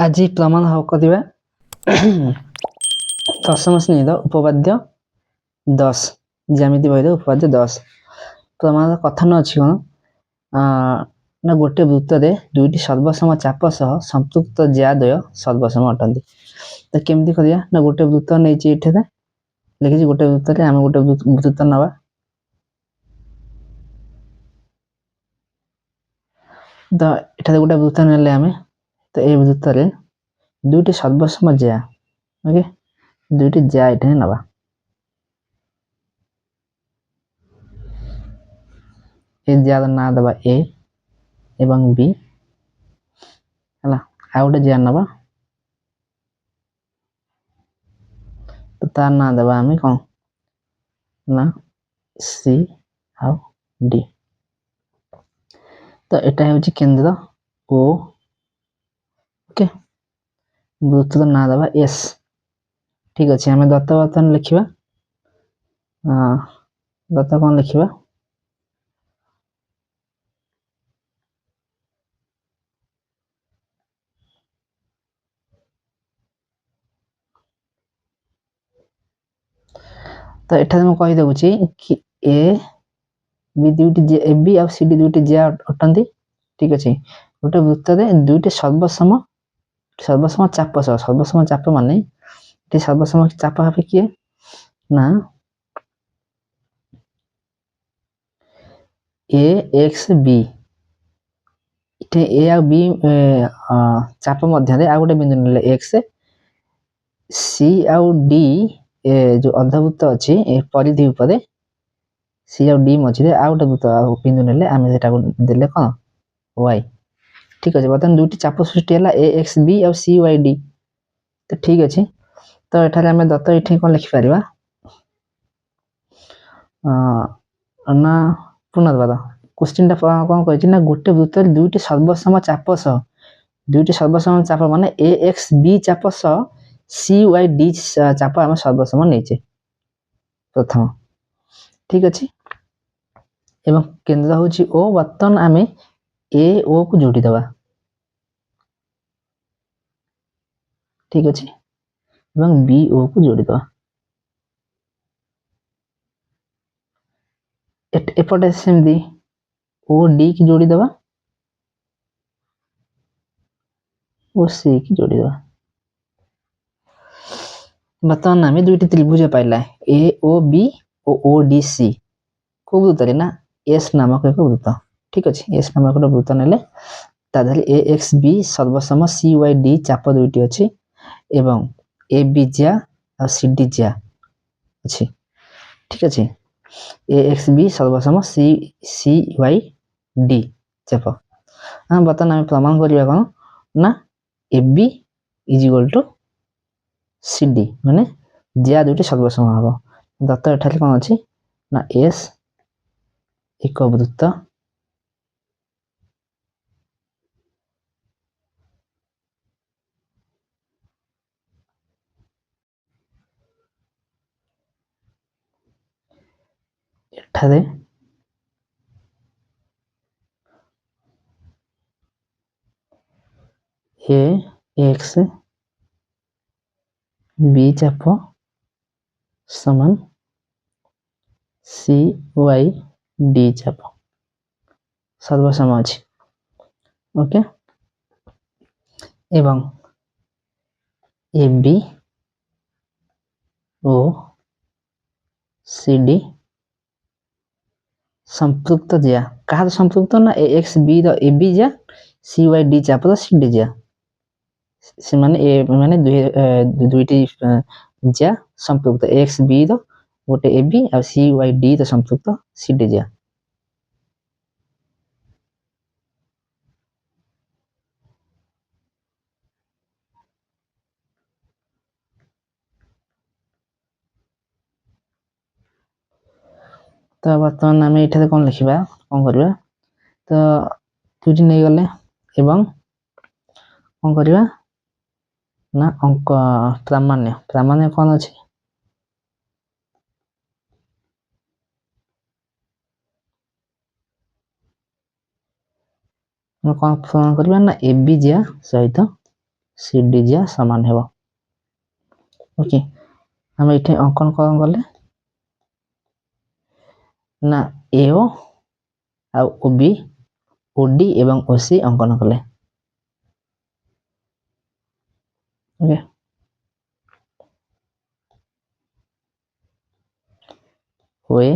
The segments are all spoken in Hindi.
आज प्रमाण करवा दशम श्रेणी उपपाद्य 10 ज्यामिति बही उपपाद्य 10 प्रमाण कथन अच्छी कौन ना गोटे वृत्त दुईटी सर्वसम चाप सह संपृक्त ज्याद्वय सर्वसम अटंती। तो केमती करिया ना गोटे वृत्त नहीं लिखी गोटे वृत्त आम गोटे वृत्त नवा तो ये गोटे वृत्त ने आम तो ये वृत्त दुईटी सर्वसम ज्या ओके दुईटी ज्या ये नवा ए ज्यार ना दबा ए एवं बी है आ गोटे ज्या नवा तो तार ना दबा आम कौन ना सी आउ डी। तो यहाँ हूँ केंद्र ओ ओके वृत्त ना दबा एस ठीक अच्छे आम दत्त बर्तन लिखा दत्त कौन लिखा तो ये मुझे कहीदे कि ए बी दुईटी ए बी आ सी डी दुईटी ज्या अटंती ठीक अच्छे गोटे वृत्त दुईटी सर्वसम चाप माने सर्वसम चाप भाव किए ना ए एक्स बी ए आ बी चाप मध्य आ गोटे बिंदु ने एक्स सी आउ डी जो अर्धवृत्त अच्छी परिधि उपरे सी आउ डी मझे आ गोटे वृत्त बिंदु ने आम देले कौन वाई ठीक अच्छे बर्तमान दुईटी चाप सृष्टि है ए एक्स बी आ सी वाई डी तो ठीक अच्छे तो ये आम दत्त ये कौन लिखिपर ना पुनर्वाद क्वेश्चन कौन कही ना गोटे वृत्त दुईटी सर्वसम चाप सह दुईटी सर्वसम चाप माने ए एक्स बी चाप सह सी वाई डी चाप आम सर्वसम नहीं प्रथम ठीक अच्छे एवं केंद्र हूँ ओ बर्तन आम ए ओ को जोड़ी दबा ठीक अच्छे एवं बी ओ को जोड़ी दबा एपटे सेमती ओ डी की जोड़ी दबा ओ सी की जोड़ी दबा बर्तमान आम दुईटी त्रिभुज पाइला ए ओ बी और ओ डी सी को वृत्त ना एस नामक एक वृत्त ठीक अच्छे एस नामक एक वृत्त ने ए एक्स बी सर्वसम सी वाई डी चाप दुईटी अच्छी एवं ए बी ज्या और सी डी ज्या अच्छी ठीक अच्छे ए एक्स बी सर्वसम सी सी वाई डी चाप हाँ बर्तमान आम प्रमाण करवा कौन ना A B is equal to C D माने ज्या दुईटी सर्वसम हम दत्त एठारे कौन अच्छी ना एस एक वृत्त एठारे ए एक्स बी चाप समान सी वाई डी चाप सर्वसम अच्छी ओके एवं A B O C D संपृक्त ज्या कहा संपृक्त ना ए एक्स बी ए बी ज्या सी वाई डी चाप सी डी ज्या से माने दुईटी ज्या संपृक्त एक्स बी गोटे ए बी आ सी वाई डी संपृक्त सी डी ज्या तो बर्तमान आम ये कौन लिखा कौन करवा तो दुईटी नहीं गले एवं कौन करवा ना अंक प्रामाण्य कौन अच्छे कौन प्रमाण करवा ना ए बी ज्या सहित त्रिज्या समान हेबो। ओके हम एठे अंकन कौन गले ना एओ आ ओबी ओडी एवं ओसी अंकन कले। ओके ओए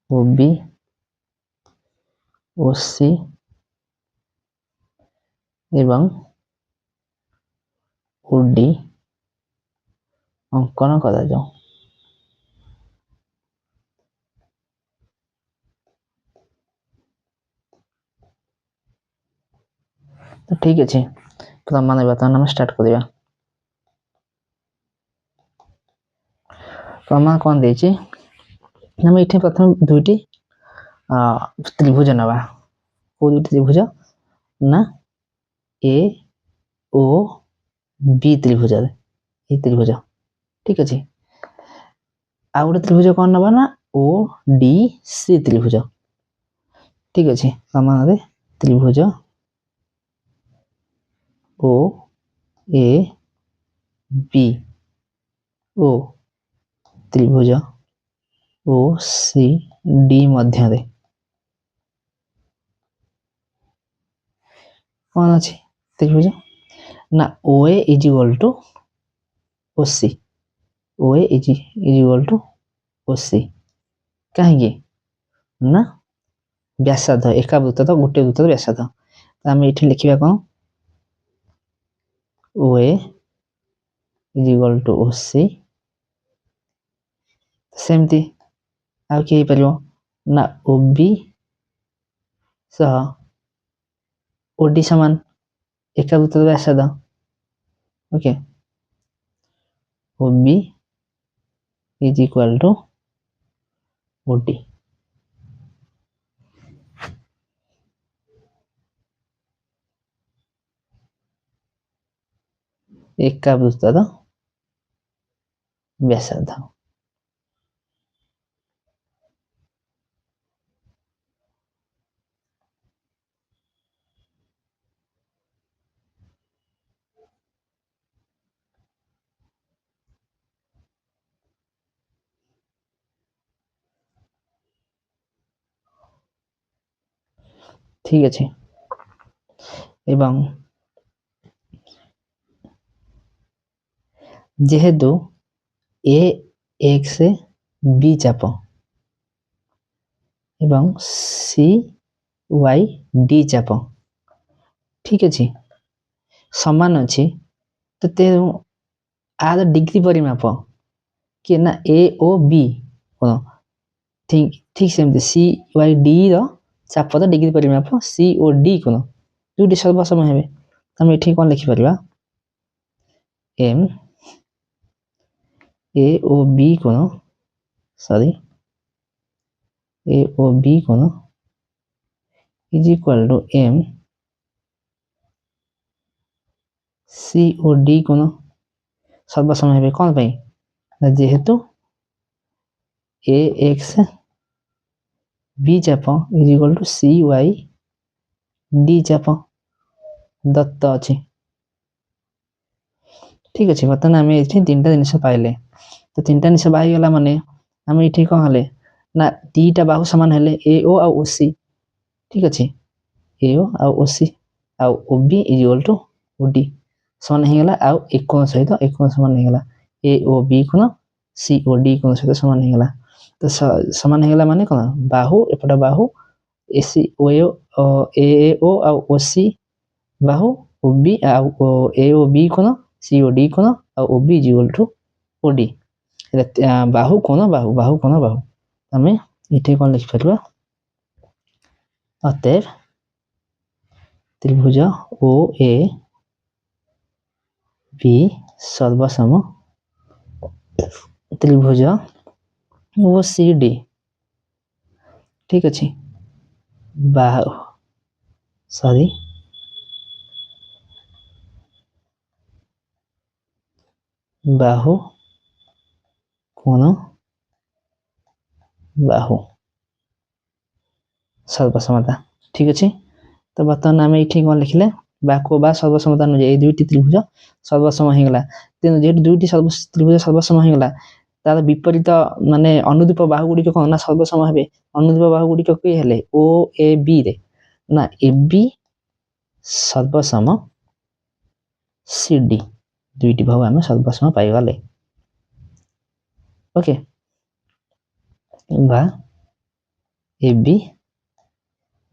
ओबी ओसी एवं ओडी अंकन करा जाओ। तो ठीक अच्छे तो माने बर्तमान हम स्टार्ट करिया। तो हम कौन देछि हम एठे प्रथम दुईटी त्रिभुज नबा को दुईटी त्रिभुज ना ए ओ बी त्रिभुज ए त्रिभुज ठीक अच्छे आ गोटे त्रिभुज कौन नबा ना ओ डी सी त्रिभुज ठीक अच्छे समान त्रिभुज ओ ए बी ओ त्रिभुज ओ सी डी मध्य रे कौन अच्छे त्रिभुज ना ओए इज इक्वल टू ओसी ओए इज इक्वल टू ओसी कहीं ना व्यासार्ध एका वृत्त तो गोटे वृत्त व्यासार्ध तो आम ये लिखा कौन ओए इज इक्वल टू ओसी सेमती आ कि पारिबो ना ओबी सह ओडी समान एका वृत्त व्यासार्ध okay OB is equal to OD एका वृत्त व्यासार्ध ठीक अच्छे एवं जेहेतु ए एक्स बी चाप एवं सी वाई डी चाप ठीक अच्छे समान अच्छे तो तेणु आर डिग्री परिमाप कि ना ए ओ बी कौन ठीक ठीक सेमती सी वाई डी चाप डिग्री परिमाप सी ओ डी कौन जो सर्वसम हे आम ये कौन लिखिपर एम ए ओ बी कौन सॉरी ए ओ बी कौन is equal to M C O D कौन सर्वसम हे कौन पाई जेहेतु ए एक्स बी चाप is equal to C Y D चाप दत्त अच्छे ठीक अच्छे बर्तमान आम ये तीन टा जिन पाइले तो तीन टा जिन बाहरीगला माने आम ये कौन हेले ना दीटा बाहु सामान हेले ए ओ आ ओसी ठीक अच्छे ए ओ आ ओसी आ ओबी इज इक्वल टू ओडी समान हेगला आ एक कोण सहित एक कोण समान हेगला ए ओ बी कोण सी ओ डी कोण सहित समान हेगला तो समान हेगला माने कोण बाहु एपटा बाहु एसी ओ ए ओ आ ओसी बाहु ओबी आ ए ओ बी कोण सी ओ डी कोण आ ओबी इज इक्वल टू ओडी बाहु कोण बाहु बाहु कोण बाहु आम ये कौन लिखिपर अतएव त्रिभुज ओ ए बी सर्वसम त्रिभुज ओ सी डी ठीक अच्छे बाहु सॉरी बाहु कोण बाहु सर्वसमता ठीक अच्छे तो बर्तमान आम ये कौन लिखले बा सर्वसमता अनुजाई ए दुईटी त्रिभुज सर्वसम होइगला तेनु जेहेतु दुईटी त्रिभुज सर्वसम होइगला तार विपरीत माने अनुरूप बाहु गुडी कोन ना सर्वसम हेबे अनुरूप बाहु गुडी के हेले ओ ए बी रे ना ए बी सर्वसम सी डी दुईटी बाहु आमे सर्वसम पाई गले ओके बा A B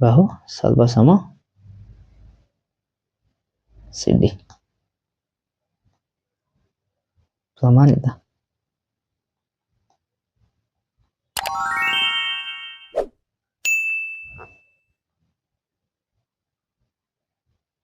Bahu सर्वसम C D प्रमाणित